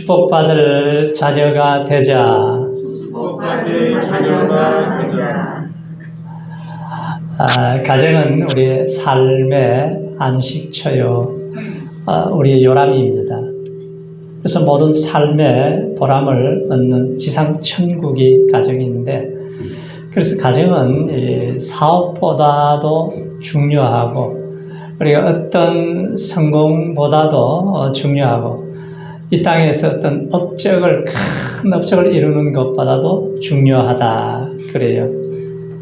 축복받을 자녀가 되자. 축복받을 자녀가 되자. 가정은 우리의 삶의 안식처요, 우리의 요람입니다. 그래서 모든 삶의 보람을 얻는 지상 천국이 가정인데, 그래서 가정은 사업보다도 중요하고, 우리가 어떤 성공보다도 중요하고, 이 땅에서 어떤 큰 업적을 이루는 것보다도 중요하다 그래요.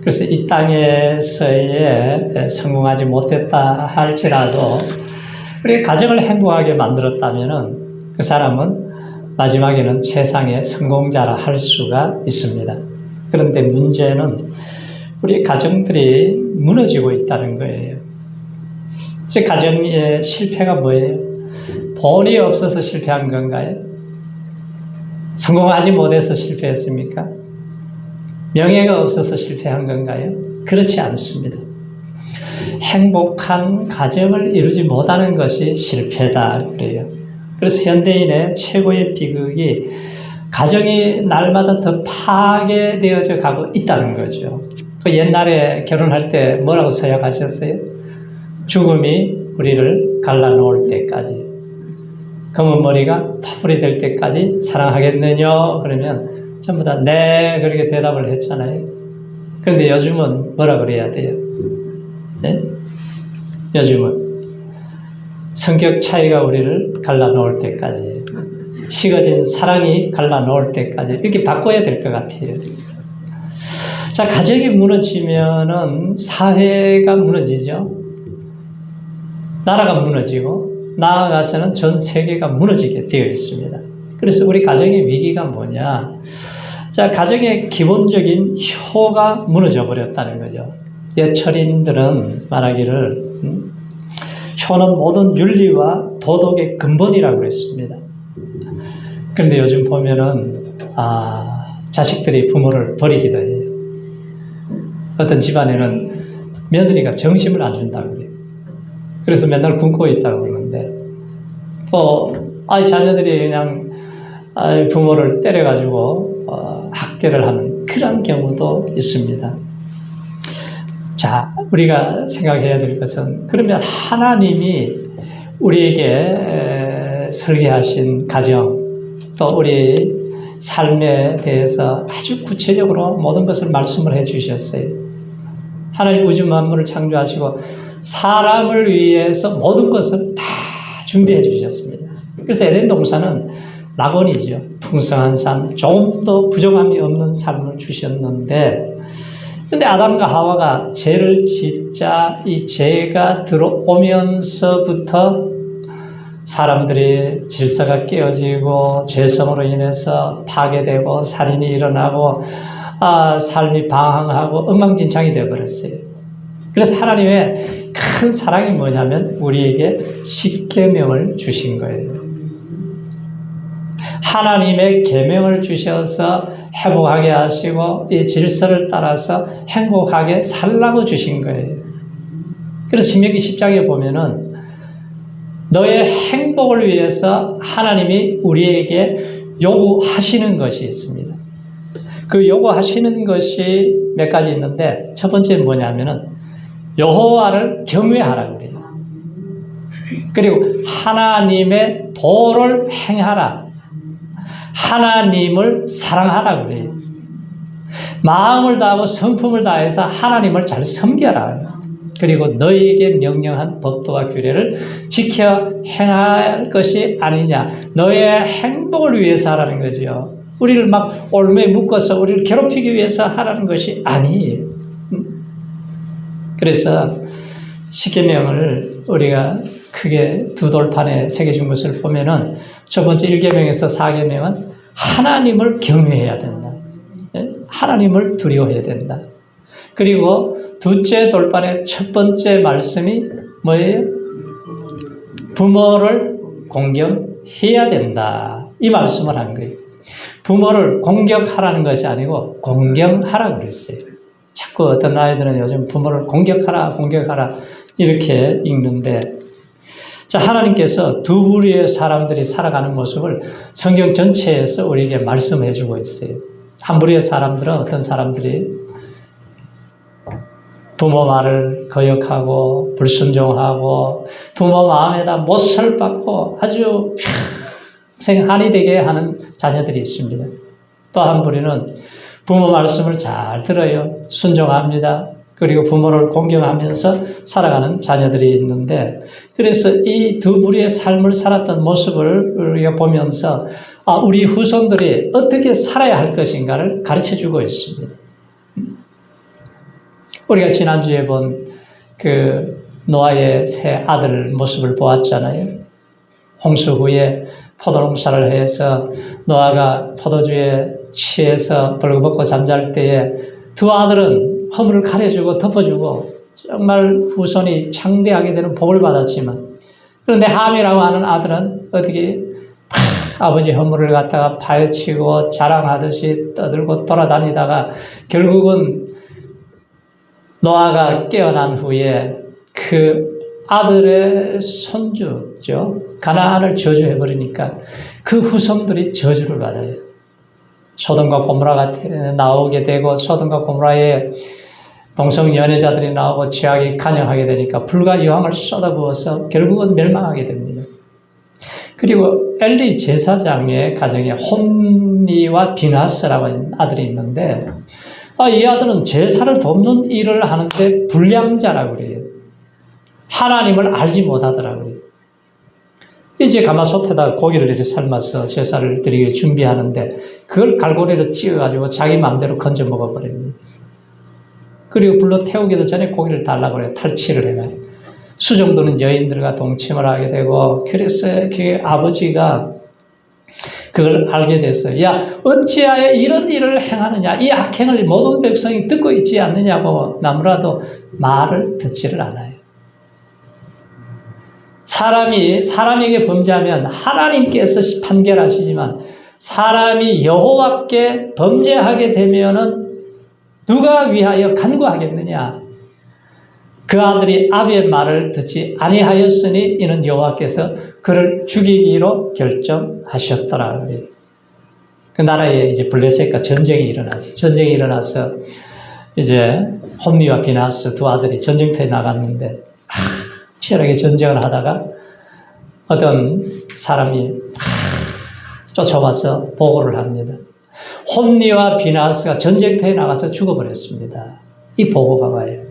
그래서 이 땅에서의 성공하지 못했다 할지라도 우리 가정을 행복하게 만들었다면은 그 사람은 마지막에는 세상의 성공자라 할 수가 있습니다. 그런데 문제는 우리 가정들이 무너지고 있다는 거예요. 즉 가정의 실패가 뭐예요? 돈이 없어서 실패한 건가요? 성공하지 못해서 실패했습니까? 명예가 없어서 실패한 건가요? 그렇지 않습니다. 행복한 가정을 이루지 못하는 것이 실패다 그래요. 그래서 현대인의 최고의 비극이 가정이 날마다 더 파괴되어져 가고 있다는 거죠. 옛날에 결혼할 때 뭐라고 서약하셨어요? 죽음이 우리를 갈라놓을 때까지, 검은 머리가 파뿌리 될 때까지 사랑하겠느냐? 그러면 전부 다 네, 그렇게 대답을 했잖아요. 그런데 요즘은 뭐라 그래야 돼요? 네? 요즘은 성격 차이가 우리를 갈라놓을 때까지, 식어진 사랑이 갈라놓을 때까지 이렇게 바꿔야 될 것 같아요. 자, 가정이 무너지면은 사회가 무너지죠. 나라가 무너지고 나아가서는 전 세계가 무너지게 되어 있습니다. 그래서 우리 가정의 위기가 뭐냐? 자, 가정의 기본적인 효가 무너져 버렸다는 거죠. 옛 철인들은 말하기를 효는 모든 윤리와 도덕의 근본이라고 했습니다. 그런데 요즘 보면은 자식들이 부모를 버리기도 해요. 어떤 집안에는 며느리가 정심을 안 준다고 그래요. 그래서 맨날 굶고 있다고 그러는데, 또 자녀들이 그냥 부모를 때려가지고 학대를 하는 그런 경우도 있습니다. 자, 우리가 생각해야 될 것은, 그러면 하나님이 우리에게 설계하신 가정, 또 우리 삶에 대해서 아주 구체적으로 모든 것을 말씀을 해주셨어요. 하나님 우주 만물을 창조하시고 사람을 위해서 모든 것을 다 준비해 주셨습니다. 그래서 에덴 동산은 낙원이죠. 풍성한 삶, 조금도 부족함이 없는 삶을 주셨는데, 근데 아담과 하와가 죄를 짓자 이 죄가 들어오면서부터 사람들이 질서가 깨어지고 죄성으로 인해서 파괴되고 살인이 일어나고 삶이 방황하고 엉망진창이 되어버렸어요. 그래서 하나님의 큰 사랑이 뭐냐면 우리에게 십계명을 주신 거예요. 하나님의 계명을 주셔서 행복하게 하시고 이 질서를 따라서 행복하게 살라고 주신 거예요. 그래서 신명기 10장에 보면은 너의 행복을 위해서 하나님이 우리에게 요구하시는 것이 있습니다. 그 요구하시는 것이 몇 가지 있는데, 첫 번째는 뭐냐면은 여호와를 경외하라고 그래요. 그리고 하나님의 도를 행하라. 하나님을 사랑하라고 그래요. 마음을 다하고 성품을 다해서 하나님을 잘 섬겨라. 그리고 너에게 명령한 법도와 규례를 지켜 행할 것이 아니냐. 너의 행복을 위해서 하라는 거죠. 우리를 막 올무에 묶어서 우리를 괴롭히기 위해서 하라는 것이 아니에요. 그래서 십계명을 우리가 크게 두 돌판에 새겨준 것을 보면은 첫 번째 1계명에서 4계명은 하나님을 경외해야 된다. 하나님을 두려워해야 된다. 그리고 둘째 돌판의 첫 번째 말씀이 뭐예요? 부모를 공경해야 된다. 이 말씀을 한 거예요. 부모를 공격하라는 것이 아니고 공경하라고 그랬어요. 자꾸 어떤 아이들은 요즘 부모를 공격하라 이렇게 읽는데, 자, 하나님께서 두 부류의 사람들이 살아가는 모습을 성경 전체에서 우리에게 말씀해 주고 있어요. 한 부류의 사람들은 어떤 사람들이 부모 말을 거역하고 불순종하고 부모 마음에다 못을 박고 아주 평생 한이 되게 하는 자녀들이 있습니다. 또 한 부류는 부모 말씀을 잘 들어요. 순종합니다. 그리고 부모를 공경하면서 살아가는 자녀들이 있는데, 그래서 이 두 부류의 삶을 살았던 모습을 우리가 보면서 우리 후손들이 어떻게 살아야 할 것인가를 가르쳐주고 있습니다. 우리가 지난주에 본 그 노아의 세 아들 모습을 보았잖아요. 홍수 후에 포도농사를 해서 노아가 포도주에 취해서 벌거벗고 잠잘 때에 두 아들은 허물을 가려주고 덮어주고 정말 후손이 창대하게 되는 복을 받았지만, 그런데 함이라고 하는 아들은 어떻게 아버지 허물을 갖다가 파헤치고 자랑하듯이 떠들고 돌아다니다가 결국은 노아가 깨어난 후에 그 아들의 손주죠, 가나안을 저주해버리니까 그 후손들이 저주를 받아요. 소돔과 고모라가 나오게 되고 소돔과 고모라의 동성 연애자들이 나오고 죄악이 간영하게 되니까 불과 유황을 쏟아부어서 결국은 멸망하게 됩니다. 그리고 엘리 제사장의 가정에 홈니와 비나스라고 하는 아들이 있는데, 이 아들은 제사를 돕는 일을 하는데 불량자라고 그래요. 하나님을 알지 못하더라고요. 이제 가마솥에다 고기를 이렇게 삶아서 제사를 드리기 준비하는데 그걸 갈고리로 찧어가지고 자기 마음대로 건져 먹어버립니다. 그리고 불로 태우기도 전에 고기를 달라고 그래요. 탈취를 해가요. 수정도는 여인들과 동침을 하게 되고, 그래서 그 아버지가 그걸 알게 돼서, 야, 어찌하여 이런 일을 행하느냐, 이 악행을 모든 백성이 듣고 있지 않느냐고 나무라도 말을 듣지를 않아요. 사람이 사람에게 범죄하면 하나님께서 판결하시지만 사람이 여호와께 범죄하게 되면은 누가 위하여 간구하겠느냐. 그 아들이 아비의 말을 듣지 아니하였으니 이는 여호와께서 그를 죽이기로 결정하셨더라. 그 나라에 이제 블레셋과 전쟁이 일어나지. 전쟁이 일어나서 이제 홈니와 비나스 두 아들이 전쟁터에 나갔는데 치열하게 전쟁을 하다가 어떤 사람이 쫓아와서 보고를 합니다. 홈니와 비나스가 전쟁터에 나가서 죽어버렸습니다. 이 보고가 와요.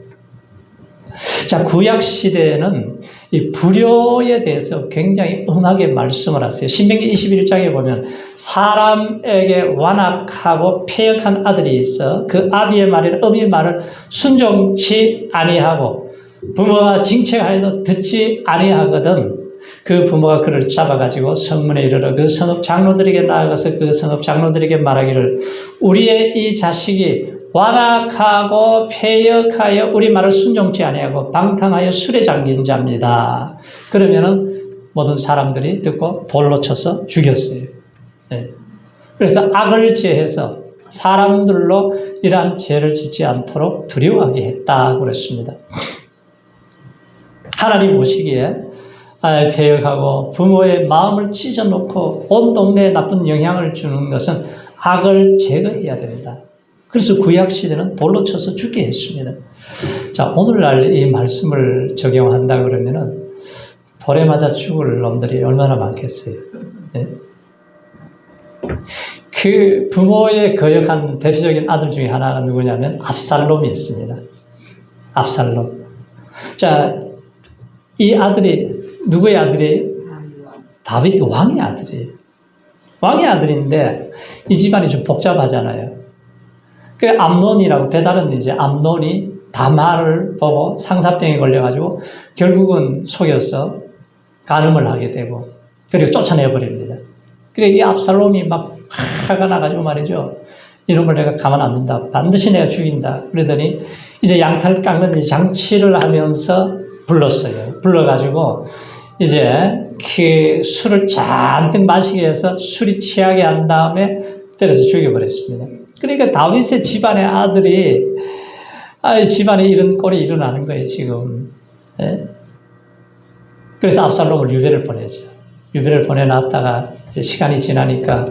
자, 구약 시대에는 이 불효에 대해서 굉장히 엄하게 말씀을 하세요. 신명기 21장에 보면 사람에게 완악하고 패역한 아들이 있어 그 아비의 말이나 어미의 말을 순종치 아니하고 부모가 징책하여도 듣지 아니하거든 그 부모가 그를 잡아가지고 성문에 이르러 그 성읍 장로들에게 나아가서 그 성읍 장로들에게 말하기를 우리의 이 자식이 완악하고 패역하여 우리 말을 순종치 아니하고 방탕하여 술에 잠긴 자입니다. 그러면은 모든 사람들이 듣고 돌로 쳐서 죽였어요. 네. 그래서 악을 제해서 사람들로 이러한 죄를 짓지 않도록 두려워하게 했다고 그랬습니다. 하나님 보시기에 패역하고 부모의 마음을 찢어놓고 온 동네에 나쁜 영향을 주는 것은 악을 제거해야 된다. 그래서 구약시대는 돌로 쳐서 죽게 했습니다. 자, 오늘날 이 말씀을 적용한다 그러면은 돌에 맞아 죽을 놈들이 얼마나 많겠어요. 네? 그 부모의 거역한 대표적인 아들 중에 하나가 누구냐면 압살롬이 있습니다. 압살롬. 자, 이 아들이 누구의 아들이에요? 다윗 왕의 아들이에요. 왕의 아들인데 이 집안이 좀 복잡하잖아요. 그 암논이라고 배다른 이제 암논이 다말을 보고 상사병에 걸려가지고 결국은 속여서 간음을 하게 되고 그리고 쫓아내버립니다. 그래서 이 압살롬이 막 화가 나가지고 말이죠. 이놈을 내가 가만 안 둔다. 반드시 내가 죽인다. 그러더니 이제 양탈 깎는 장치를 하면서 불렀어요. 불러가지고 이제 그 술을 잔뜩 마시게 해서 술이 취하게 한 다음에 때려서 죽여버렸습니다. 그러니까 다윗의 집안의 아들이 집안에 이런 꼴이 일어나는 거예요, 지금. 네? 그래서 압살롬을 유배를 보내죠. 유배를 보내놨다가 이제 시간이 지나니까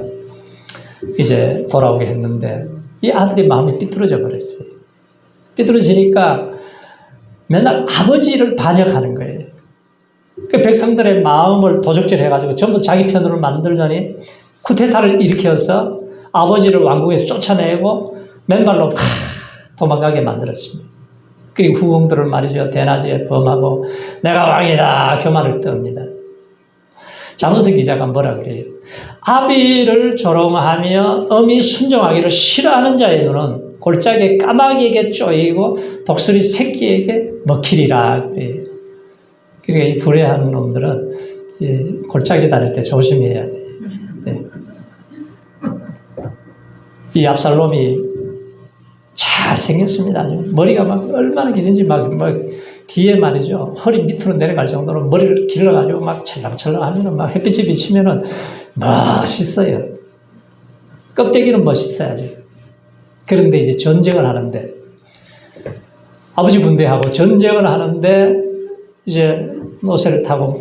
이제 돌아오게 했는데 이 아들이 마음이 삐뚤어져 버렸어요. 삐뚤어지니까 맨날 아버지를 반역하는 거예요. 그 백성들의 마음을 도적질해가지고 전부 자기 편으로 만들더니 쿠데타를 일으켜서 아버지를 왕국에서 쫓아내고 맨발로 도망가게 만들었습니다. 그리고 후궁들을 말이죠. 대낮에 범하고 내가 왕이다 교만을 떱니다. 장은석 기자가 뭐라 그래요? 아비를 조롱하며 엄히 순종하기를 싫어하는 자의 눈은 골짜기에 까마귀에게 쪼이고 독수리 새끼에게 먹히리라 그래요. 그러니까 이 불의한 놈들은 골짜기 다닐 때 조심해야 돼요. 네. 이 압살롬이 잘 생겼습니다. 머리가 막 얼마나 기는지 막 뒤에 말이죠. 허리 밑으로 내려갈 정도로 머리를 길러가지고 막 찰랑찰랑 하면은 막 햇빛이 비치면은 멋있어요. 껍데기는 멋있어야죠. 그런데 이제 전쟁을 하는데 아버지 군대하고 전쟁을 하는데 이제 노새를 타고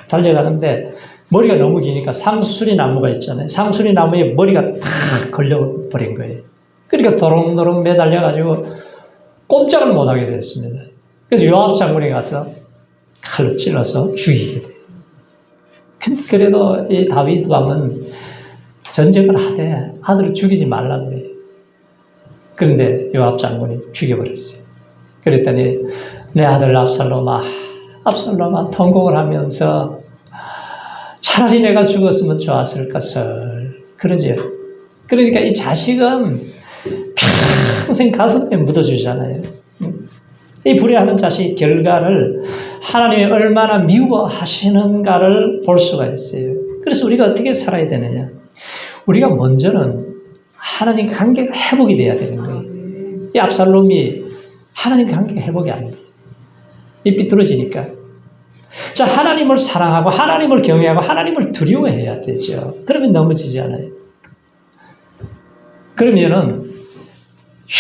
달려가는데 머리가 너무 기니까 상수리 나무가 있잖아요. 상수리 나무에 머리가 탁 걸려버린 거예요. 그러니까 도롱도롱 매달려가지고 꼼짝을 못하게 됐습니다. 그래서 요압 장군이 가서 칼로 찔러서 죽이게 돼요. 근데 그래도 이 다윗 왕은 전쟁을 하되 아들을 죽이지 말라고 그래요. 그런데 요압 장군이 죽여버렸어요. 그랬더니 내 아들 압살롬아 통곡을 하면서 차라리 내가 죽었으면 좋았을 것을 그러죠. 그러니까 이 자식은 평생 가슴에 묻어주잖아요. 이 불의하는 자식 결과를 하나님이 얼마나 미워하시는가를 볼 수가 있어요. 그래서 우리가 어떻게 살아야 되느냐? 우리가 먼저는 하나님과 관계가 회복이 돼야 되는 거예요. 이 압살롬이 하나님과 관계가 회복이 안 돼요. 이 삐뚤어지니까. 자, 하나님을 사랑하고 하나님을 경외하고 하나님을 두려워해야 되죠. 그러면 넘어지지 않아요. 그러면은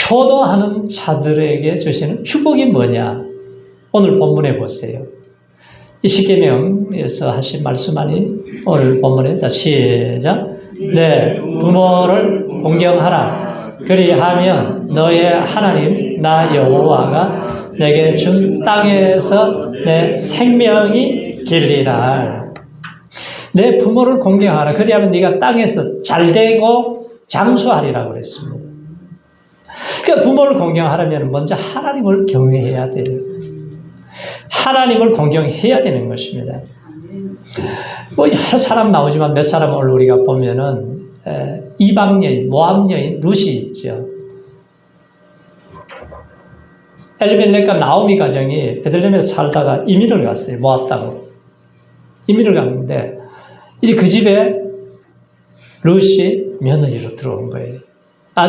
효도하는 자들에게 주시는 축복이 뭐냐? 오늘 본문에 보세요. 이 십계명에서 하신 말씀 아니 오늘 본문에 시작. 내 부모를 공경하라. 그리하면 너의 하나님 나 여호와가 내게 준 땅에서 내 생명이 길리라. 내 부모를 공경하라. 그리하면 네가 땅에서 잘되고 장수하리라고 그랬습니다. 그러니까 부모를 공경하려면 먼저 하나님을 경외해야 돼요. 하나님을 공경해야 되는 것입니다. 뭐 여러 사람 나오지만 몇 사람 오늘 우리가 보면은 이방 여인, 모압 여인 룻이 있죠. 엘리멜렉과 나오미 가정이 베들레헴에 살다가 이민을 갔어요. 모압 땅으로. 이민을 갔는데 이제 그 집에 룻이 며느리로 들어온 거예요.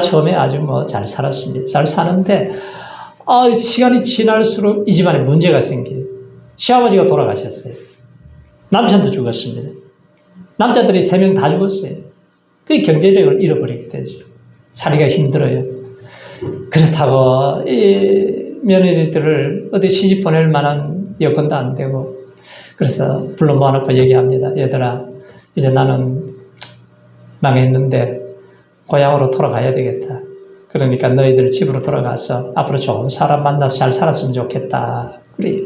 처음에 아주 뭐 잘 살았습니다. 잘 사는데 시간이 지날수록 이 집안에 문제가 생겨요. 시아버지가 돌아가셨어요. 남편도 죽었습니다. 남자들이 3명 다 죽었어요. 그 경제력을 잃어버리게 되죠. 살기가 힘들어요. 그렇다고 이 며느리들을 어디 시집 보낼 만한 여건도 안 되고 그래서 불러 모아놓고 얘기합니다. 얘들아, 이제 나는 망했는데 고향으로 돌아가야 되겠다. 그러니까 너희들 집으로 돌아가서 앞으로 좋은 사람 만나서 잘 살았으면 좋겠다. 그래요.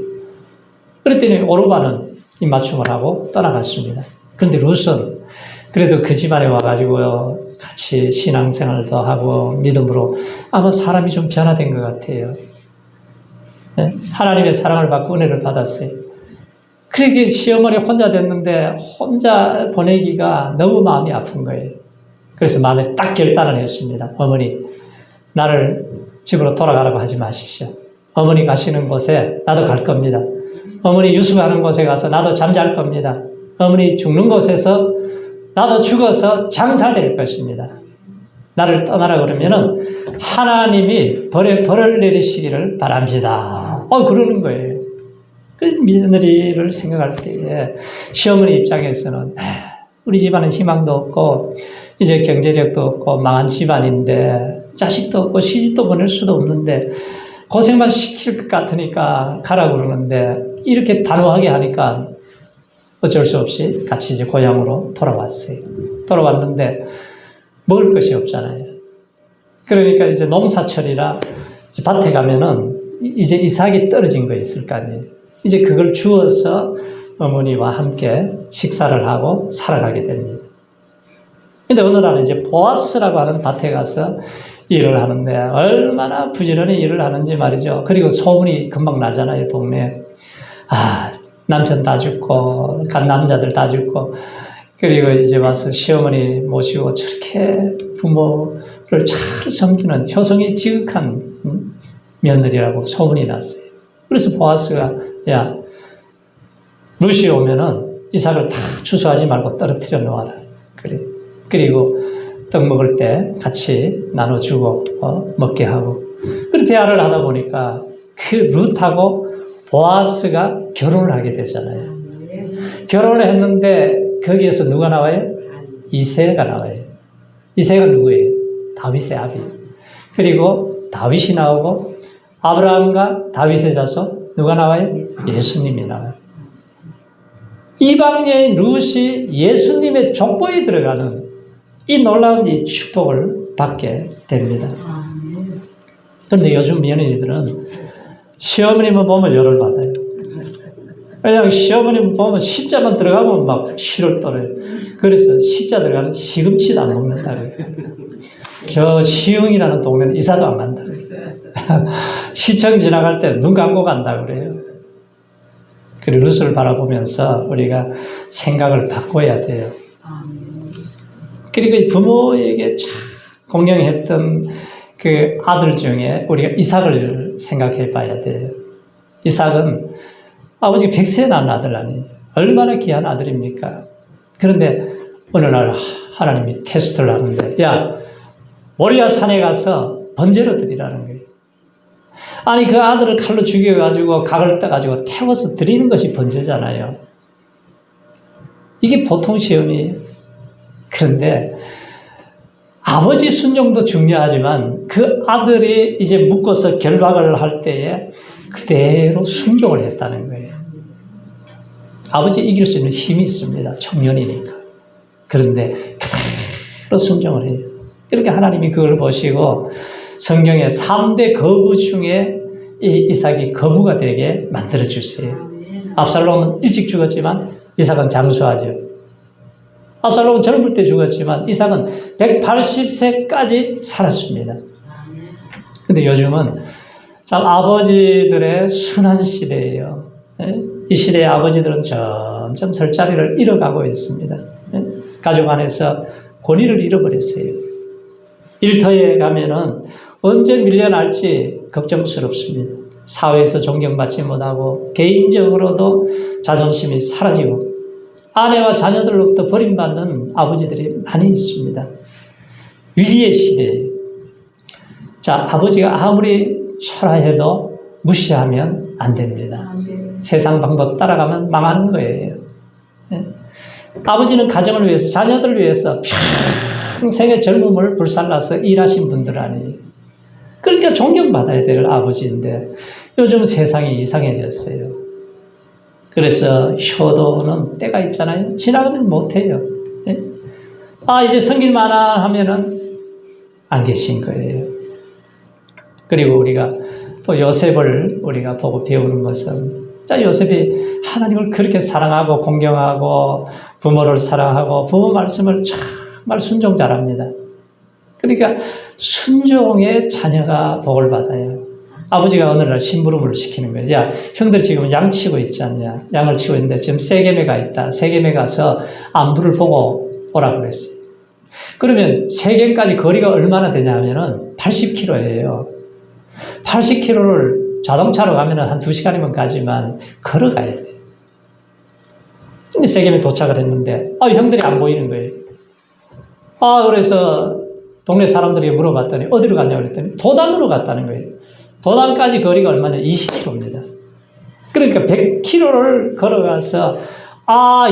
그랬더니 오르바는 입맞춤을 하고 떠나갔습니다. 그런데 룻은 그래도 그 집안에 와가지고 같이 신앙생활도 하고 믿음으로 아마 사람이 좀 변화된 것 같아요. 네? 하나님의 사랑을 받고 은혜를 받았어요. 그렇게 시어머니 혼자 됐는데 혼자 보내기가 너무 마음이 아픈 거예요. 그래서 마음에 딱 결단을 했습니다. 어머니, 나를 집으로 돌아가라고 하지 마십시오. 어머니 가시는 곳에 나도 갈 겁니다. 어머니 유숙하는 곳에 가서 나도 잠잘 겁니다. 어머니 죽는 곳에서 나도 죽어서 장사될 것입니다. 나를 떠나라 그러면은 하나님이 벌을 내리시기를 바랍니다. 그러는 거예요. 그 며느리를 생각할 때에 시어머니 입장에서는 우리 집안은 희망도 없고 이제 경제력도 없고 망한 집안인데 자식도 없고 시집도 보낼 수도 없는데 고생만 시킬 것 같으니까 가라고 그러는데 이렇게 단호하게 하니까 어쩔 수 없이 같이 이제 고향으로 돌아왔어요. 돌아왔는데 먹을 것이 없잖아요. 그러니까 이제 농사철이라 이제 밭에 가면은 이제 이삭이 떨어진 거 있을 거 아니에요. 이제 그걸 주워서 어머니와 함께 식사를 하고 살아가게 됩니다. 근데 어느 날 이제 보아스라고 하는 밭에 가서 일을 하는데 얼마나 부지런히 일을 하는지 말이죠. 그리고 소문이 금방 나잖아요, 동네에. 아, 남편 다 죽고, 간 남자들 다 죽고, 그리고 이제 와서 시어머니 모시고 저렇게 부모를 잘 섬기는 효성이 지극한 며느리라고 소문이 났어요. 그래서 보아스가, 야, 루시 오면은 이삭을 다 추수하지 말고 떨어뜨려 놓아라. 그래. 그리고 떡 먹을 때 같이 나눠주고 먹게 하고. 그렇게 대화를 하다 보니까 그 룻하고 보아스가 결혼을 하게 되잖아요. 결혼을 했는데 거기에서 누가 나와요? 이새가 나와요. 이새가 누구예요? 다윗의 아비. 그리고 다윗이 나오고 아브라함과 다윗의 자손 누가 나와요? 예수님이 나와요. 이방 여인 룻이 예수님의 족보에 들어가는 이 놀라운 이 축복을 받게 됩니다. 그런데 요즘 며느리들은 시어머니만 보면 열을 받아요. 그냥 시어머니 보면 시자만 들어가면 막 치를 떨어요. 그래서 시자 들어가는 시금치도 안 먹는다. 저 시흥이라는 동네는 이사도 안 간다. 시청 지나갈 때 눈 감고 간다 그래요. 그리고 룻을 바라보면서 우리가 생각을 바꿔야 돼요. 그리고 부모에게 참 공경했던 그 아들 중에 우리가 이삭을 생각해 봐야 돼요. 이삭은 아버지가 100세 낳은 아들 아니에요. 얼마나 귀한 아들입니까? 그런데 어느 날 하나님이 테스트를 하는데, 야, 모리아 산에 가서 번제로 드리라는 거예요. 아니, 그 아들을 칼로 죽여가지고 각을 떠가지고 태워서 드리는 것이 번제잖아요. 이게 보통 시험이에요. 그런데 아버지 순종도 중요하지만 그 아들이 이제 묶어서 결박을 할 때에 그대로 순종을 했다는 거예요. 아버지 이길 수 있는 힘이 있습니다. 청년이니까. 그런데 그대로 순종을 해요. 그렇게 하나님이 그걸 보시고 성경의 3대 거부 중에 이 이삭이 거부가 되게 만들어주세요. 압살롬은 일찍 죽었지만 이삭은 장수하죠. 압살롬은 젊을 때 죽었지만 이삭은 180세까지 살았습니다. 근데 요즘은 참 아버지들의 순환 시대예요. 이 시대의 아버지들은 점점 설 자리를 잃어가고 있습니다. 가족 안에서 권위를 잃어버렸어요. 일터에 가면은 언제 밀려날지 걱정스럽습니다. 사회에서 존경받지 못하고 개인적으로도 자존심이 사라지고 아내와 자녀들로부터 버림받는 아버지들이 많이 있습니다. 위기의 시대예요. 자, 아버지가 아무리 초라해도 무시하면 안 됩니다. 세상 방법 따라가면 망하는 거예요. 아버지는 가정을 위해서, 자녀들을 위해서 평생의 젊음을 불살라서 일하신 분들 아니에요. 그러니까 존경받아야 될 아버지인데 요즘 세상이 이상해졌어요. 그래서 효도는 때가 있잖아요. 지나가면 못해요. 이제 성길만하 하면은 안 계신 거예요. 그리고 우리가 또 요셉을 우리가 보고 배우는 것은, 자, 요셉이 하나님을 그렇게 사랑하고 공경하고 부모를 사랑하고 부모 말씀을 정말 순종 잘합니다. 그러니까 순종의 자녀가 복을 받아요. 아버지가 어느 날 심부름을 시키는 거예요. 야, 형들 지금 양 치고 있지 않냐? 양을 치고 있는데 지금 세겜에 있다. 세겜에 가서 안부를 보고 오라고 그랬어요. 그러면 세겜까지 거리가 얼마나 되냐 하면은 80km예요. 80km를 자동차로 가면은 한 2시간이면 가지만 걸어가야 돼. 근데 세겜에 도착을 했는데 형들이 안 보이는 거예요. 그래서 동네 사람들이 물어봤더니 어디로 갔냐고 그랬더니 도단으로 갔다는 거예요. 도단까지 거리가 얼마냐? 20km입니다. 그러니까 100km를 걸어가서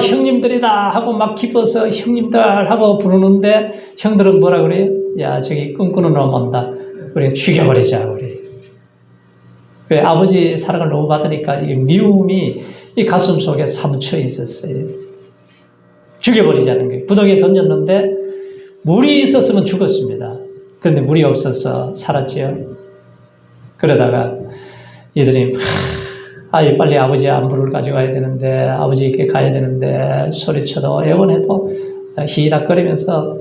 형님들이다 하고 막 기뻐서 형님들 하고 부르는데 형들은 뭐라 그래요? 야, 저기 꿈꾸는 놈 온다. 우리가 죽여버리자 그래요. 왜 아버지 사랑을 너무 받으니까 이 미움이 이 가슴 속에 사무쳐 있었어요. 죽여버리자는 거예요. 구덩이에 던졌는데 물이 있었으면 죽었습니다. 그런데 물이 없어서 살았지요. 그러다가 이들이 빨리 아버지 안부를 가져가야 되는데 아버지에게 가야 되는데 소리쳐도 애원해도 희닥거리면서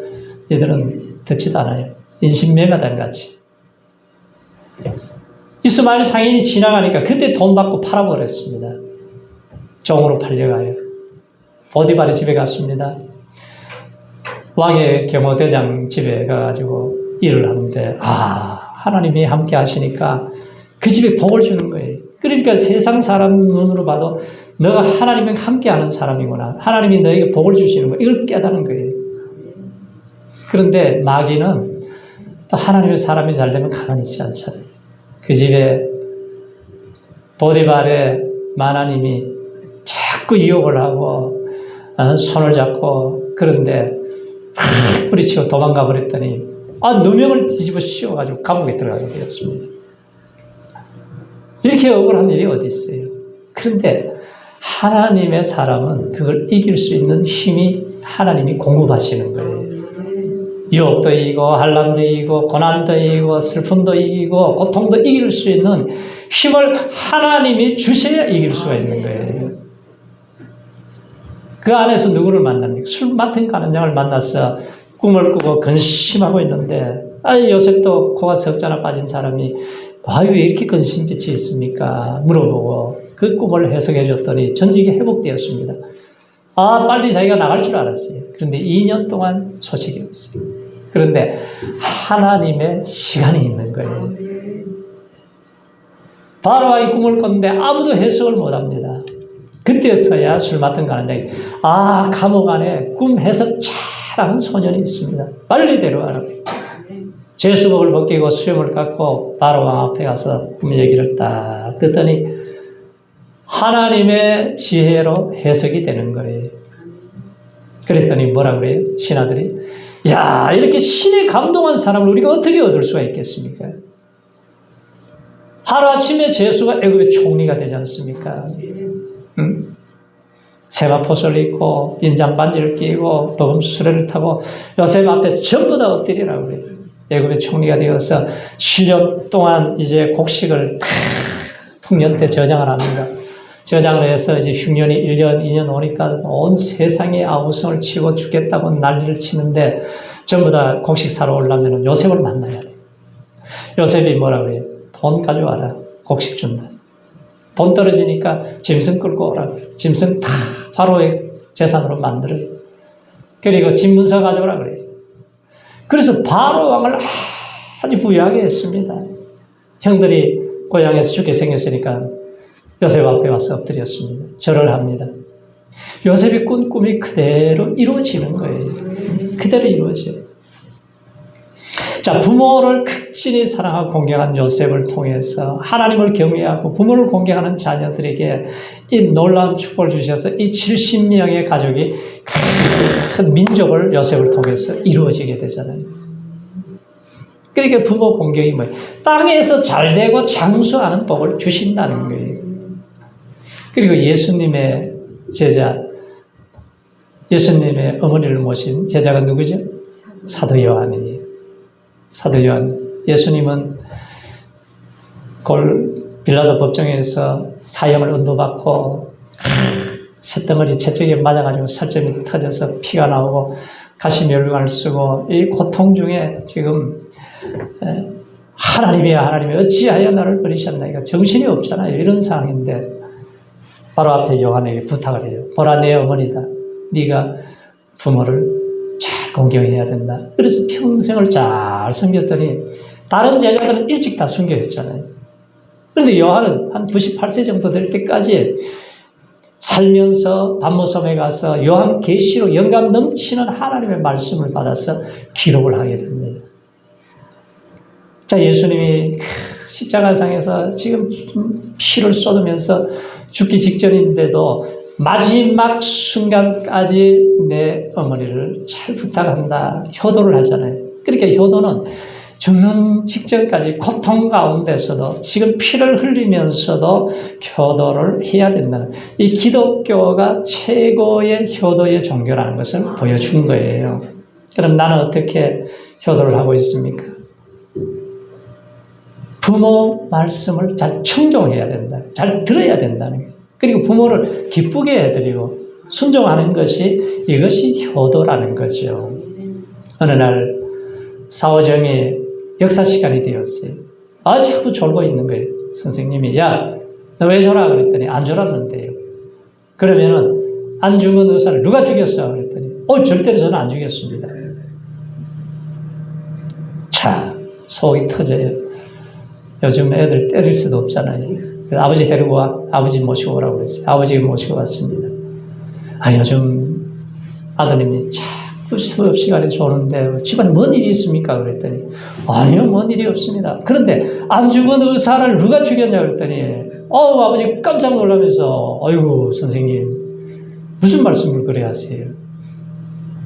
이들은 듣지도 않아요. 인신매매단 같이. 이스마엘 상인이 지나가니까 그때 돈 받고 팔아버렸습니다. 종으로 팔려가요. 보디발의 집에 갔습니다. 왕의 경호대장 집에 가가지고 일을 하는데 하나님이 함께 하시니까 그 집에 복을 주는 거예요. 그러니까 세상 사람 눈으로 봐도 너가 하나님과 함께하는 사람이구나. 하나님이 너에게 복을 주시는 거 이걸 깨닫는 거예요. 그런데 마귀는 또 하나님의 사람이 잘 되면 가만히 있지 않잖아요. 그 집에 보디발의 마나님이 자꾸 유혹을 하고 손을 잡고 그런데 뿌리치고 도망가 버렸더니 누명을 뒤집어 씌워가지고 감옥에 들어가게 되었습니다. 이렇게 억울한 일이 어디 있어요. 그런데 하나님의 사람은 그걸 이길 수 있는 힘이 하나님이 공급하시는 거예요. 유혹도 이기고 환난도 이기고 고난도 이기고 슬픔도 이기고 고통도 이길 수 있는 힘을 하나님이 주셔야 이길 수가 있는 거예요. 그 안에서 누구를 만납니까? 술 맡은 가는장을 만나서 꿈을 꾸고 근심하고 있는데 요셉도 코가 석자나 빠진 사람이 왜 이렇게 근심빛이 있습니까? 물어보고 그 꿈을 해석해 줬더니 전직이 회복되었습니다. 빨리 자기가 나갈 줄 알았어요. 그런데 2년 동안 소식이 없어요. 그런데 하나님의 시간이 있는 거예요. 바로왕이 꿈을 꿨는데 아무도 해석을 못합니다. 그때서야 술 맡은 가는장이 감옥 안에 꿈 해석 잘하는 소년이 있습니다. 빨리 데려와라. 제수복을 벗기고 수염을 깎고 바로왕 앞에 가서 꿈 얘기를 딱 듣더니 하나님의 지혜로 해석이 되는 거예요. 그랬더니 뭐라 그래요? 신하들이 이렇게 신에 감동한 사람을 우리가 어떻게 얻을 수가 있겠습니까? 하루아침에 제수가 애굽의 총리가 되지 않습니까? 세마포스를 입고 인장 반지를 끼고 버금 수레를 타고 요셉 앞에 전부 다 엎드리라고 그래요. 애굽의 총리가 되어서 7년 동안 이제 곡식을 풍년 때 저장을 합니다. 저장을 해서 이제 흉년이 1년, 2년 오니까 온 세상이 아우성을 치고 죽겠다고 난리를 치는데 전부 다 곡식 사러 오려면 요셉을 만나야 돼요. 요셉이 뭐라 그래요? 돈 가져와라. 곡식 준다. 돈 떨어지니까 짐승 끌고 오라. 짐승 다 바로의 재산으로 만들어요. 그리고 집문서 가져오라 그래요. 그래서 바로 왕을 아주 부유하게 했습니다. 형들이 고향에서 죽게 생겼으니까 요셉 앞에 와서 엎드렸습니다. 절을 합니다. 요셉이 꾼 꿈이 그대로 이루어지는 거예요. 그대로 이루어져요. 자, 부모를 극진히 사랑하고 공경한 요셉을 통해서 하나님을 경외하고 부모를 공경하는 자녀들에게 이 놀라운 축복을 주셔서 이 70명의 가족이 큰 민족을 요셉을 통해서 이루어지게 되잖아요. 그러니까 부모 공경이 뭐예요? 땅에서 잘되고 장수하는 복을 주신다는 거예요. 그리고 예수님의 제자, 예수님의 어머니를 모신 제자가 누구죠? 사도 요한이에요. 사도 요한. 예수님은 빌라도 법정에서 사형을 언도받고 쇳덩어리 채찍에 맞아가지고 살점이 터져서 피가 나오고 가시멸관을 쓰고 이 고통 중에 지금 하나님이야 하나님이 어찌하여 나를 버리셨나이까 정신이 없잖아요. 이런 상황인데 바로 앞에 요한에게 부탁을 해요. 보라 내 어머니다. 네가 부모를 잘 공경해야 된다. 그래서 평생을 잘 섬겼더니 다른 제자들은 일찍 다 순교했잖아요. 그런데 요한은 한 98세 정도 될 때까지 살면서 밤무섬에 가서 요한 계시로 영감 넘치는 하나님의 말씀을 받아서 기록을 하게 됩니다. 자, 예수님이 십자가상에서 지금 피를 쏟으면서 죽기 직전인데도 마지막 순간까지 내 어머니를 잘 부탁한다. 효도를 하잖아요. 그러니까 효도는 죽는 직전까지 고통 가운데서도 지금 피를 흘리면서도 효도를 해야 된다는, 이 기독교가 최고의 효도의 종교라는 것을 보여준 거예요. 그럼 나는 어떻게 효도를 하고 있습니까? 부모 말씀을 잘 청종해야 된다. 잘 들어야 된다는 거예요. 그리고 부모를 기쁘게 해드리고 순종하는 것이, 이것이 효도라는 거죠. 어느 날 사오정이 역사 시간이 되었어요. 자꾸 졸고 있는 거예요. 선생님이, 야, 너 왜 졸아? 그랬더니, 안 졸았는데요. 그러면은, 안 죽은 의사를 누가 죽였어? 그랬더니, 절대로 저는 안 죽였습니다. 자, 속이 터져요. 요즘 애들 때릴 수도 없잖아요. 그래서 아버지 데리고 와. 아버지 모시고 오라고 그랬어요. 아버지 모시고 왔습니다. 요즘 아드님이 자꾸 수업 시간에 조는데 집안에 뭔 일이 있습니까? 그랬더니, 아니요, 뭔 일이 없습니다. 그런데 안 죽은 의사를 누가 죽였냐? 그랬더니, 아버지 깜짝 놀라면서, 아이고, 선생님, 무슨 말씀을 그래 하세요?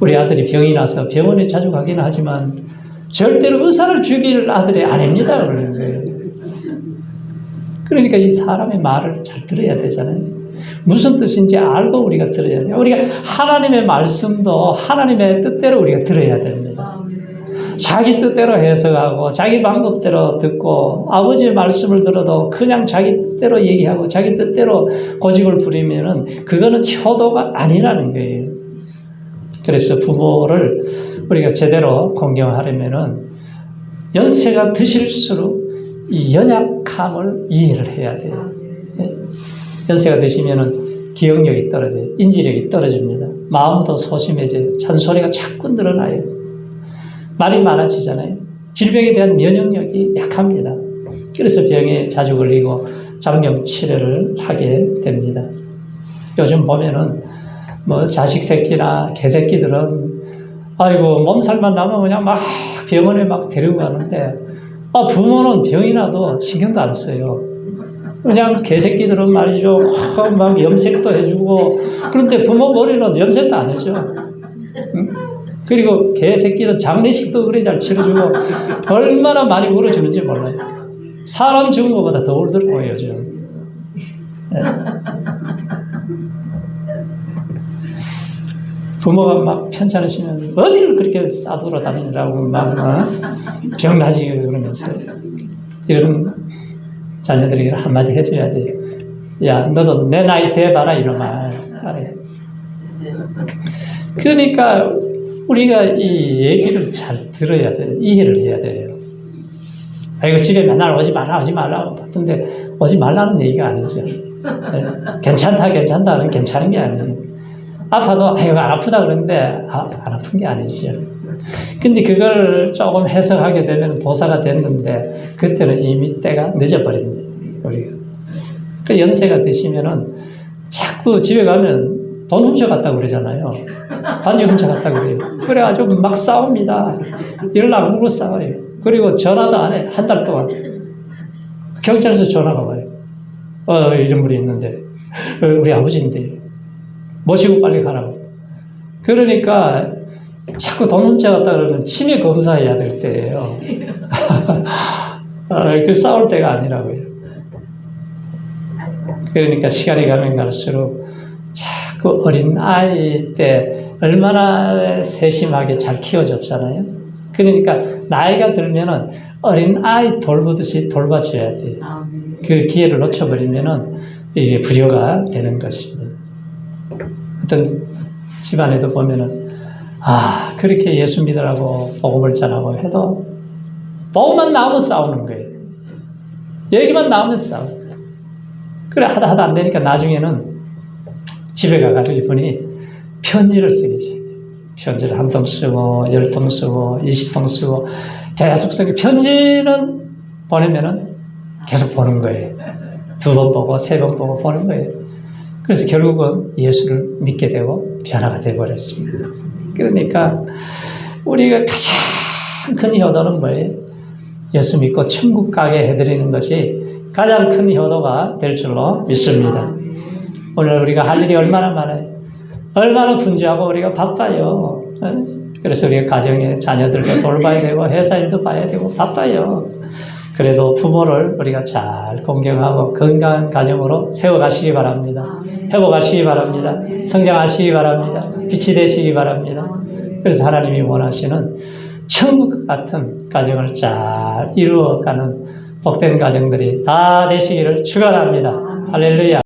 우리 아들이 병이 나서 병원에 자주 가긴 하지만 절대로 의사를 죽일 아들이 아닙니다. 그러는 거예요. 그러니까 이 사람의 말을 잘 들어야 되잖아요. 무슨 뜻인지 알고 우리가 들어야 돼요. 우리가 하나님의 말씀도 하나님의 뜻대로 우리가 들어야 됩니다. 자기 뜻대로 해석하고 자기 방법대로 듣고 아버지의 말씀을 들어도 그냥 자기 뜻대로 얘기하고 자기 뜻대로 고집을 부리면은 그거는 효도가 아니라는 거예요. 그래서 부모를 우리가 제대로 공경하려면은 연세가 드실수록 이 연약함을 이해를 해야 돼요. 연세가 드시면은 기억력이 떨어져요. 인지력이 떨어집니다. 마음도 소심해져요. 잔소리가 자꾸 늘어나요. 말이 많아지잖아요. 질병에 대한 면역력이 약합니다. 그래서 병에 자주 걸리고 장염 치료를 하게 됩니다. 요즘 보면은 자식 새끼나 개 새끼들은 몸살만 나면 그냥 막 병원에 막 데리고 가는데 부모는 병이 나도 신경도 안 써요. 그냥 개새끼들은 말이죠. 막 염색도 해주고, 그런데 부모 머리는 염색도 안 해줘. 응? 그리고 개새끼는 장례식도 그래 잘 치러주고, 얼마나 많이 울어주는지 몰라요. 사람 죽은 것보다 더 울더라고요, 요즘. 네. 부모가 막 편찮으시면 어디를 그렇게 싸돌아 다니라고 막 병나지 그러면서 이런 자녀들에게 한마디 해줘야 돼요. 야, 너도 내 나이 돼봐라 이런 말 하래. 그러니까 우리가 이 얘기를 잘 들어야 돼요. 이해를 해야 돼요. 집에 맨날 오지 말라고 바쁜데 오지 말라는 얘기가 아니죠. 괜찮다는 괜찮은 게 아니에요. 아파도 안 아프다 그러는데 안 아픈 게 아니죠. 근데 그걸 조금 해석하게 되면 도사가 됐는데 그때는 이미 때가 늦어버립니다. 우리가. 그 연세가 드시면은 자꾸 집에 가면 돈 훔쳐갔다고 그러잖아요. 반지 훔쳐갔다고 그래요. 그래가지고 막 싸웁니다. 일어나고 물고 싸워요. 그리고 전화도 안 해. 한 달 동안. 경찰서 전화가 와요. 이런 분이 있는데 우리 아버지인데 모시고 빨리 가라고. 그러니까 자꾸 돈 훔쳐갔다 그러면 치매 검사해야 될 때예요. 그 싸울 때가 아니라고요. 그러니까 시간이 가면 갈수록 자꾸 어린 아이 때 얼마나 세심하게 잘 키워줬잖아요. 그러니까 나이가 들면은 어린 아이 돌보듯이 돌봐줘야 돼요. 그 기회를 놓쳐버리면은 이게 불효가 되는 것입니다. 어떤 집안에도 보면은 그렇게 예수 믿으라고 복음을 전하고 해도 복음만 나오면 싸우는 거예요. 얘기만 나오면 싸워. 그래 하다 안 되니까 나중에는 집에 가가지고 이분이 편지를 쓰기 시작해요. 편지를 한 통 쓰고 10통 쓰고 20통 쓰고 계속 쓰고 편지는 보내면은 계속 보는 거예요. 2번 보고 3번 보고 보는 거예요. 그래서 결국은 예수를 믿게 되고 변화가 되어버렸습니다. 그러니까 우리가 가장 큰 효도는 뭐예요? 예수 믿고 천국 가게 해드리는 것이 가장 큰 효도가 될 줄로 믿습니다. 오늘 우리가 할 일이 얼마나 많아요. 얼마나 분주하고 우리가 바빠요. 그래서 우리 가정에 자녀들도 돌봐야 되고 회사 일도 봐야 되고 바빠요. 그래도 부모를 우리가 잘 공경하고 건강한 가정으로 세워가시기 바랍니다. 회복하시기 바랍니다. 성장하시기 바랍니다. 빛이 되시기 바랍니다. 그래서 하나님이 원하시는 천국 같은 가정을 잘 이루어가는 복된 가정들이 다 되시기를 축원합니다. 할렐루야.